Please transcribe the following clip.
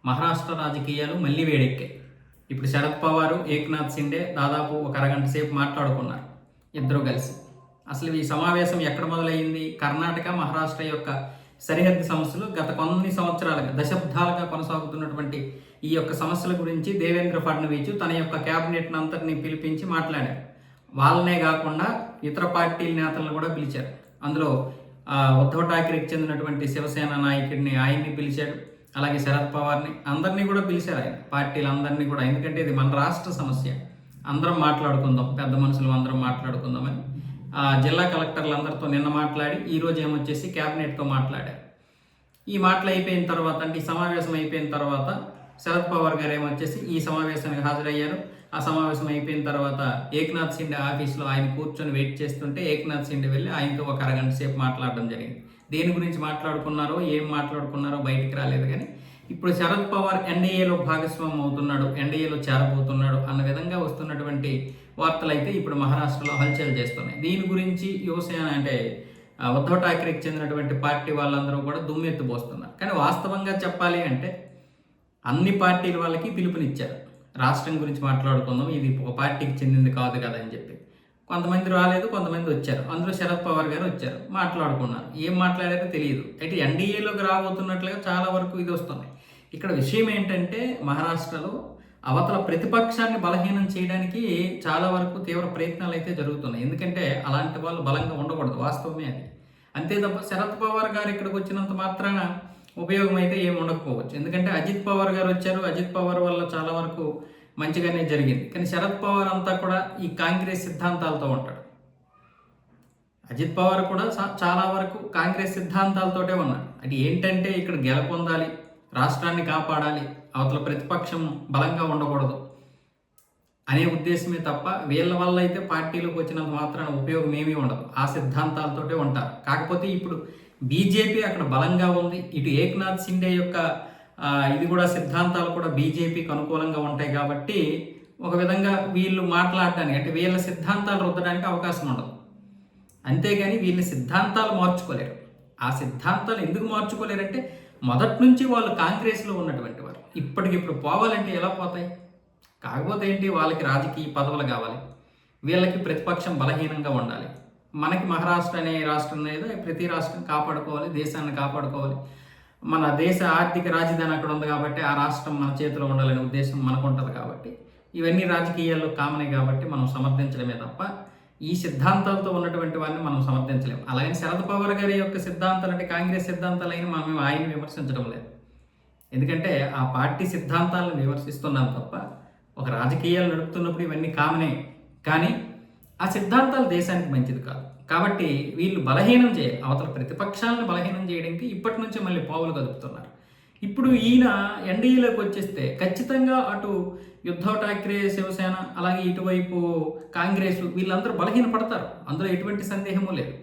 మహారాష్ట్ర రాజకీయాలు మళ్ళీ వేడెక్కాయి. ఇప్పుడు శరద్ పవారు, ఏక్నాథ్ షిండే దాదాపు ఒక అరగంట సేపు మాట్లాడుకున్నారు ఇద్దరు కలిసి. అసలు ఈ సమావేశం ఎక్కడ మొదలైంది? కర్ణాటక, మహారాష్ట్ర యొక్క సరిహద్దు సమస్యలు గత కొన్ని సంవత్సరాలుగా, దశాబ్దాలుగా కొనసాగుతున్నటువంటి ఈ యొక్క సమస్యల గురించి దేవేంద్ర ఫడ్నవీస్ తన యొక్క క్యాబినెట్ని అంతటిని పిలిపించి మాట్లాడారు. వాళ్ళనే కాకుండా ఇతర పార్టీల నేతలను కూడా పిలిచారు. అందులో ఉద్ధవ్ ఠాక్రేకి చెందినటువంటి శివసేన నాయకుడిని ఆయన్ని పిలిచాడు. అలాగే శరద్ పవార్ని, అందరినీ కూడా పిలిచారు ఆయన, పార్టీలందరినీ కూడా. ఎందుకంటే ఇది మన రాష్ట్ర సమస్య, అందరం మాట్లాడుకుందాం, పెద్ద మనుషులు అందరం మాట్లాడుకుందామని జిల్లా కలెక్టర్లందరితో నిన్న మాట్లాడి ఈరోజు ఏమొచ్చేసి క్యాబినెట్తో మాట్లాడారు. ఈ మాటలు అయిపోయిన తర్వాత, అంటే ఈ సమావేశం అయిపోయిన తర్వాత శరద్ పవార్ గారు ఏమొచ్చేసి ఈ సమావేశానికి హాజరయ్యారు. ఆ సమావేశం అయిపోయిన తర్వాత ఏక్నాథ్ షిండే ఆఫీస్లో ఆయన కూర్చొని వెయిట్ చేస్తుంటే ఏక్నాథ్ షిండే వెళ్ళి ఆయనతో ఒక అరగంట సేపు మాట్లాడడం జరిగింది. దేని గురించి మాట్లాడుకున్నారో, ఏం మాట్లాడుకున్నారో బయటికి రాలేదు. కానీ ఇప్పుడు శరద్ పవార్ ఎన్డీఏలో భాగస్వామ్యం అవుతున్నాడు, ఎన్డీఏలో చేరబోతున్నాడు అన్న విధంగా వస్తున్నటువంటి వార్తలు అయితే ఇప్పుడు మహారాష్ట్రలో హల్చల్ చేస్తున్నాయి. దీని గురించి యువసేన అంటే ఉద్ధవ్ ఠాక్రేకి చెందినటువంటి పార్టీ వాళ్ళందరూ కూడా దుమ్మెత్తిపోస్తున్నారు. కానీ వాస్తవంగా చెప్పాలి అంటే అన్ని పార్టీల వాళ్ళకి పిలుపునిచ్చారు, రాష్ట్రం గురించి మాట్లాడుకుందాం, ఇది ఒక పార్టీకి చెందింది కాదు కదా అని చెప్పి. కొంతమంది రాలేదు, కొంతమంది వచ్చారు. అందులో శరద్ పవార్ గారు వచ్చారు, మాట్లాడుకున్నారు. ఏం మాట్లాడారో తెలియదు. అయితే ఎన్డీఏలోకి రాబోతున్నట్లుగా చాలా వరకు ఇది వస్తుంది. ఇక్కడ విషయం ఏంటంటే మహారాష్ట్రలో అవతల ప్రతిపక్షాన్ని బలహీనం చేయడానికి చాలా వరకు తీవ్ర ప్రయత్నాలు అయితే జరుగుతున్నాయి. ఎందుకంటే అలాంటి వాళ్ళు బలంగా ఉండకూడదు, వాస్తవమే అది. అంతే తప్ప శరద్ పవార్ గారు ఇక్కడికి వచ్చినంత మాత్రాన ఉపయోగం అయితే ఏమి ఉండకపోవచ్చు. ఎందుకంటే అజిత్ పవార్ గారు వచ్చారు, అజిత్ పవార్ వల్ల చాలా వరకు మంచిగానే జరిగింది. కానీ శరద్ పవార్ అంతా కూడా ఈ కాంగ్రెస్ సిద్ధాంతాలతో ఉంటాడు. అజిత్ పవార్ కూడా చాలా వరకు కాంగ్రెస్ సిద్ధాంతాలతోటే ఉన్నాడు. అది ఏంటంటే ఇక్కడ గెలుపొందాలి, రాష్ట్రాన్ని కాపాడాలి, అవతల ప్రతిపక్షం బలంగా ఉండకూడదు అనే ఉద్దేశమే తప్ప వీళ్ళ వల్ల అయితే పార్టీలోకి వచ్చినంత మాత్రాన ఉపయోగం ఏమీ ఉండదు. ఆ సిద్ధాంతాలతోటే ఉంటారు. కాకపోతే ఇప్పుడు బీజేపీ అక్కడ బలంగా ఉంది. ఇటు ఏక్నాథ్ షిండే యొక్క ఇది కూడా సిద్ధాంతాలు కూడా బీజేపీకి అనుకూలంగా ఉంటాయి కాబట్టి ఒక విధంగా వీళ్ళు మాట్లాడడానికి, అంటే వీళ్ళ సిద్ధాంతాలు రుద్దడానికి అవకాశం ఉండదు. అంతేగాని వీళ్ళ సిద్ధాంతాలు మార్చుకోలేరు. ఆ సిద్ధాంతాలు ఎందుకు మార్చుకోలేరంటే మొదటి నుంచి వాళ్ళు కాంగ్రెస్లో ఉన్నటువంటి వారు. ఇప్పటికిప్పుడు పోవాలంటే ఎలా పోతాయి? కాకపోతే ఏంటి, వాళ్ళకి రాజకీయ పదవులు కావాలి, వీళ్ళకి ప్రతిపక్షం బలహీనంగా ఉండాలి. మనకి మహారాష్ట్ర అనే రాష్ట్రం మీద ప్రతి రాష్ట్రం కాపాడుకోవాలి, దేశాన్ని కాపాడుకోవాలి. మన దేశ ఆర్థిక రాజధాని అక్కడ ఉంది కాబట్టి ఆ రాష్ట్రం మన చేతిలో ఉండాలనే ఉద్దేశం మనకు ఉంటుంది. కాబట్టి ఇవన్నీ రాజకీయాల్లో కామనే కాబట్టి మనం సమర్థించడమే తప్ప ఈ సిద్ధాంతాలతో ఉన్నటువంటి వారిని మనం సమర్థించలేము. అలాగే శరద్ పవార్ గారి యొక్క సిద్ధాంతాలు అంటే కాంగ్రెస్ సిద్ధాంతాలు అయినా మనం ఆయన విమర్శించడం లేదు. ఎందుకంటే ఆ పార్టీ సిద్ధాంతాలను విమర్శిస్తున్నాం తప్ప ఒక రాజకీయాలు నడుపుతున్నప్పుడు ఇవన్నీ కామనే. కానీ ఆ సిద్ధాంతాలు దేశానికి మంచిది కాదు. కాబట్టి వీళ్ళు బలహీనం చేయాలి, అవతల ప్రతిపక్షాలను బలహీనం చేయడానికి ఇప్పటి నుంచే మళ్ళీ పావులు కదుపుతున్నారు. ఇప్పుడు ఈయన ఎన్డీఏలోకి వచ్చేస్తే ఖచ్చితంగా అటు ఉద్ధవ్ ఠాక్రే, శివసేన, అలాగే ఇటువైపు కాంగ్రెస్ వీళ్ళందరూ బలహీన పడతారు. అందులో ఎటువంటి సందేహము లేదు.